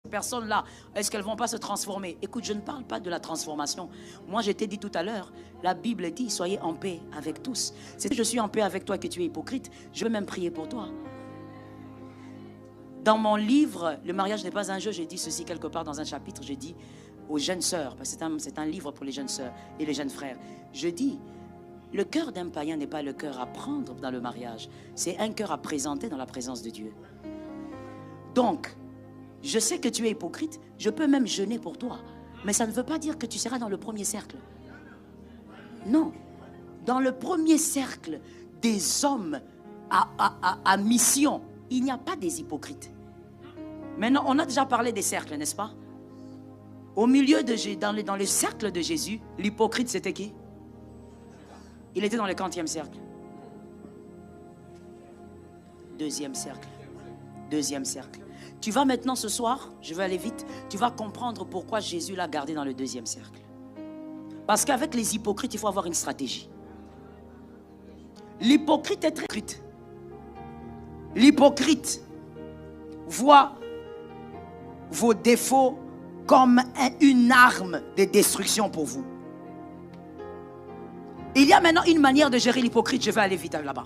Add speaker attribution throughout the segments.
Speaker 1: personnes-là, est-ce qu'elles ne vont pas se transformer? Écoute, je ne parle pas de la transformation. Moi, je t'ai dit tout à l'heure, la Bible dit, soyez en paix avec tous. Si je suis en paix avec toi et que tu es hypocrite, je vais même prier pour toi. Dans mon livre, Le mariage n'est pas un jeu, j'ai dit ceci quelque part dans un chapitre, j'ai dit aux jeunes sœurs, parce que c'est un livre pour les jeunes sœurs et les jeunes frères, je dis, le cœur d'un païen n'est pas le cœur à prendre dans le mariage, c'est un cœur à présenter dans la présence de Dieu. Donc, je sais que tu es hypocrite, je peux même jeûner pour toi, mais ça ne veut pas dire que tu seras dans le premier cercle. Non, dans le premier cercle des hommes à mission, il n'y a pas des hypocrites. Maintenant, on a déjà parlé des cercles, n'est-ce pas? Au milieu dans les cercles de Jésus, l'hypocrite c'était qui? Il était dans le 40e cercle. Deuxième cercle. Deuxième cercle. Tu vas maintenant ce soir, je vais aller vite, tu vas comprendre pourquoi Jésus l'a gardé dans le deuxième cercle. Parce qu'avec les hypocrites, il faut avoir une stratégie. L'hypocrite est très hypocrite. L'hypocrite voit vos défauts comme une arme de destruction pour vous. Il y a maintenant une manière de gérer l'hypocrite. Je vais aller vite là-bas.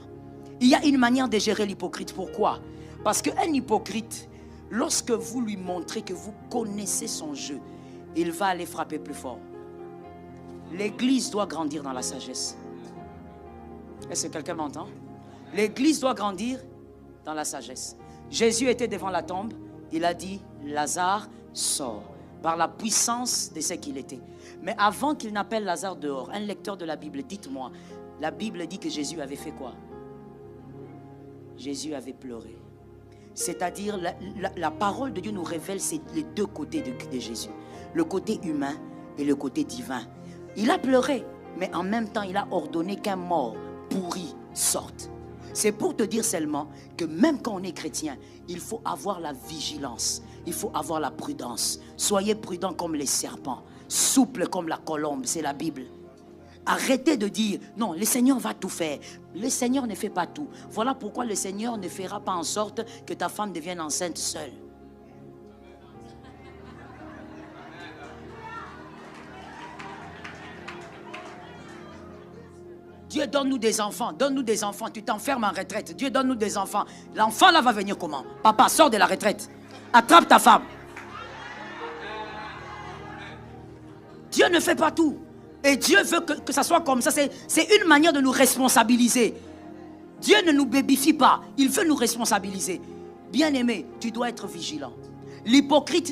Speaker 1: Il y a une manière de gérer l'hypocrite. Pourquoi? Parce qu'un hypocrite, lorsque vous lui montrez que vous connaissez son jeu, il va aller frapper plus fort. L'église doit grandir dans la sagesse. Est-ce que quelqu'un m'entend? L'église doit grandir dans la sagesse. Jésus était devant la tombe. Il a dit, Lazare sort. Par la puissance de ce qu'il était. Mais avant qu'il n'appelle Lazare dehors, un lecteur de la Bible, dites-moi, la Bible dit que Jésus avait fait quoi? Jésus avait pleuré. C'est-à-dire, la parole de Dieu nous révèle les deux côtés de Jésus. Le côté humain et le côté divin. Il a pleuré, mais en même temps, il a ordonné qu'un mort pourri sorte. C'est pour te dire seulement que même quand on est chrétien, il faut avoir la vigilance, il faut avoir la prudence. Soyez prudents comme les serpents, souples comme la colombe, c'est la Bible. Arrêtez de dire, non, le Seigneur va tout faire. Le Seigneur ne fait pas tout. Voilà pourquoi le Seigneur ne fera pas en sorte que ta femme devienne enceinte seule. Dieu donne-nous des enfants, donne-nous des enfants, tu t'enfermes en retraite. Dieu donne-nous des enfants. L'enfant là va venir comment? Papa, sors de la retraite. Attrape ta femme. Dieu ne fait pas tout. Et Dieu veut que ça soit comme ça. C'est une manière de nous responsabiliser. Dieu ne nous bébifie pas. Il veut nous responsabiliser. Bien-aimé, tu dois être vigilant. L'hypocrite